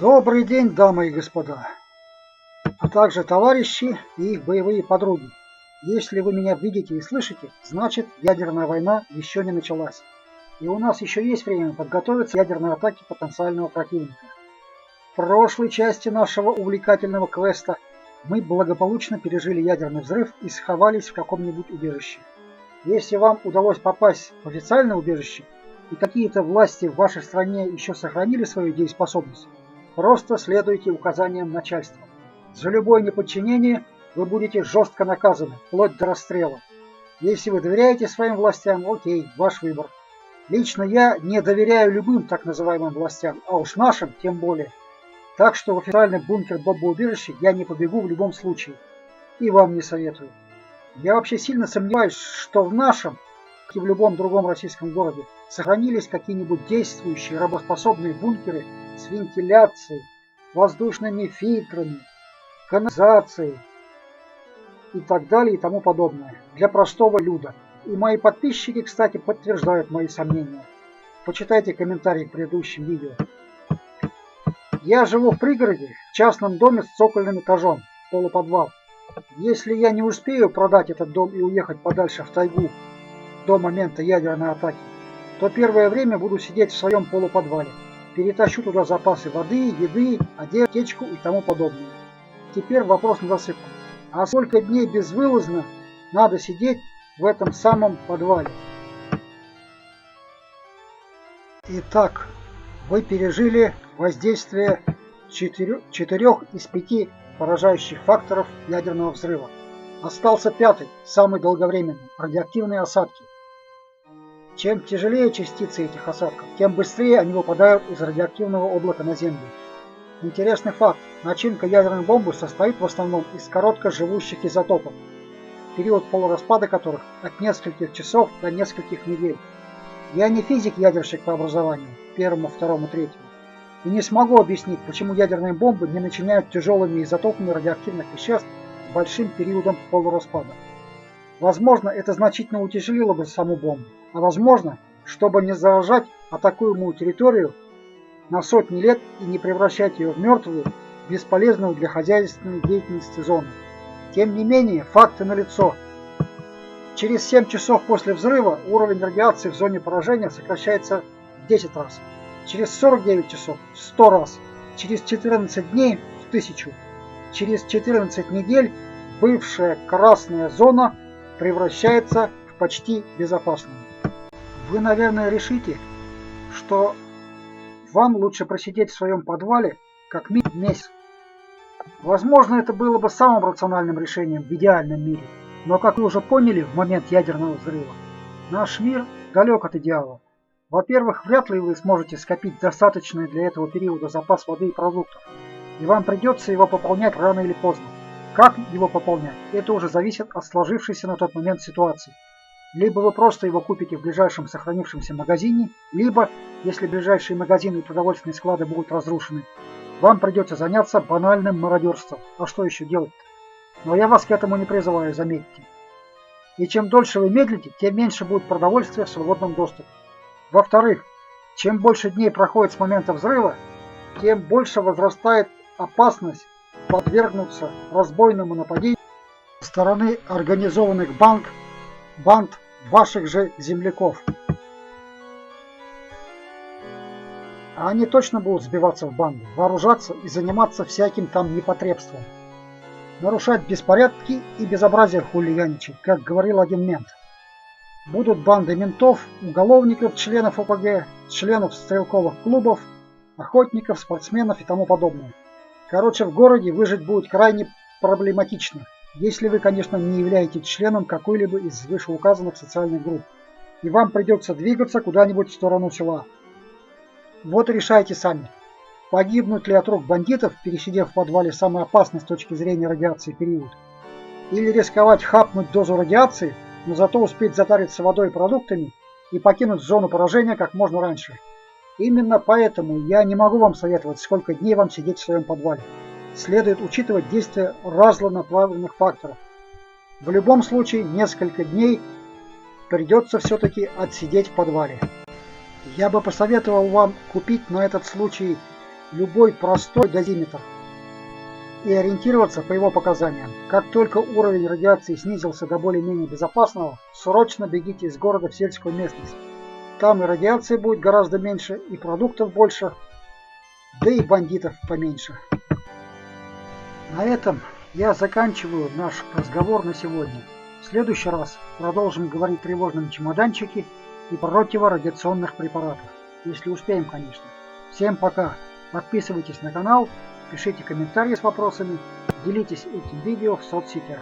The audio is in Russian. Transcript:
Добрый день, дамы и господа, а также товарищи и их боевые подруги. Если вы меня видите и слышите, значит ядерная война еще не началась. И у нас еще есть время подготовиться к ядерной атаке потенциального противника. В прошлой части нашего увлекательного квеста мы благополучно пережили ядерный взрыв и сховались в каком-нибудь убежище. Если вам удалось попасть в официальное убежище и какие-то власти в вашей стране еще сохранили свою дееспособность, просто следуйте указаниям начальства. За любое неподчинение вы будете жестко наказаны, вплоть до расстрела. Если вы доверяете своим властям, окей, ваш выбор. Лично я не доверяю любым так называемым властям, а уж нашим тем более. Так что в официальный бункер бомбоубежища я не побегу в любом случае. И вам не советую. Я вообще сильно сомневаюсь, что в нашем, как и в любом другом российском городе, сохранились какие-нибудь действующие работоспособные бункеры с вентиляцией, воздушными фильтрами, канализацией и так далее и тому подобное для простого люда. И мои подписчики, кстати, подтверждают мои сомнения. Почитайте комментарии к предыдущим видео. Я живу в пригороде, в частном доме с цокольным этажом, полуподвал. Если я не успею продать этот дом и уехать подальше в тайгу до момента ядерной атаки, то первое время буду сидеть в своем полуподвале. Перетащу туда запасы воды, еды, одежды, аптечку и тому подобное. Теперь вопрос на засыпку. А сколько дней безвылазно надо сидеть в этом самом подвале? Итак, вы пережили воздействие 4 из 5 поражающих факторов ядерного взрыва. Остался пятый, самый долговременный – радиоактивные осадки. Чем тяжелее частицы этих осадков, тем быстрее они выпадают из радиоактивного облака на Землю. Интересный факт. Начинка ядерной бомбы состоит в основном из короткоживущих изотопов, период полураспада которых от нескольких часов до нескольких недель. Я не физик-ядерщик по образованию, первому, второму, третьему, и не смогу объяснить, почему ядерные бомбы не начиняют тяжелыми изотопами радиоактивных веществ с большим периодом полураспада. Возможно, это значительно утяжелило бы саму бомбу, а возможно, чтобы не заражать атакуемую территорию на сотни лет и не превращать ее в мертвую, бесполезную для хозяйственной деятельности зону. Тем не менее, факты налицо. Через 7 часов после взрыва уровень радиации в зоне поражения сокращается в 10 раз. Через 49 часов в 100 раз. Через 14 дней в 1000. Через 14 недель бывшая красная зона превращается в почти безопасную. Вы, наверное, решите, что вам лучше просидеть в своем подвале как минимум месяц. Возможно, это было бы самым рациональным решением в идеальном мире. Но, как вы уже поняли, в момент ядерного взрыва наш мир далек от идеала. Во-первых, вряд ли вы сможете скопить достаточный для этого периода запас воды и продуктов, и вам придется его пополнять рано или поздно. Как его пополнять, это уже зависит от сложившейся на тот момент ситуации. Либо вы просто его купите в ближайшем сохранившемся магазине, либо, если ближайшие магазины и продовольственные склады будут разрушены, вам придется заняться банальным мародерством. А что еще делать-то? Но я вас к этому не призываю, заметьте. И чем дольше вы медлите, тем меньше будет продовольствия в свободном доступе. Во-вторых, чем больше дней проходит с момента взрыва, тем больше возрастает опасность подвергнуться разбойному нападению со стороны организованных банд ваших же земляков. А они точно будут сбиваться в банды, вооружаться и заниматься всяким там непотребством. Нарушать беспорядки и безобразие хулиганичать, как говорил один мент. Будут банды ментов, уголовников, членов ОПГ, членов стрелковых клубов, охотников, спортсменов и тому подобное. Короче, в городе выжить будет крайне проблематично, если вы, конечно, не являетесь членом какой-либо из вышеуказанных социальных групп, и вам придется двигаться куда-нибудь в сторону села. Вот и решайте сами, погибнуть ли от рук бандитов, пересидев в подвале самый опасный с точки зрения радиации период, или рисковать хапнуть дозу радиации, но зато успеть затариться водой и продуктами и покинуть зону поражения как можно раньше. Именно поэтому я не могу вам советовать, сколько дней вам сидеть в своем подвале. Следует учитывать действия разнонаправленных факторов. В любом случае, несколько дней придется все-таки отсидеть в подвале. Я бы посоветовал вам купить на этот случай любой простой дозиметр и ориентироваться по его показаниям. Как только уровень радиации снизился до более-менее безопасного, срочно бегите из города в сельскую местность. Там и радиации будет гораздо меньше, и продуктов больше, да и бандитов поменьше. На этом я заканчиваю наш разговор на сегодня. В следующий раз продолжим говорить о тревожном чемоданчике и противорадиационных препаратах. Если успеем, конечно. Всем пока. Подписывайтесь на канал, пишите комментарии с вопросами, делитесь этим видео в соцсетях.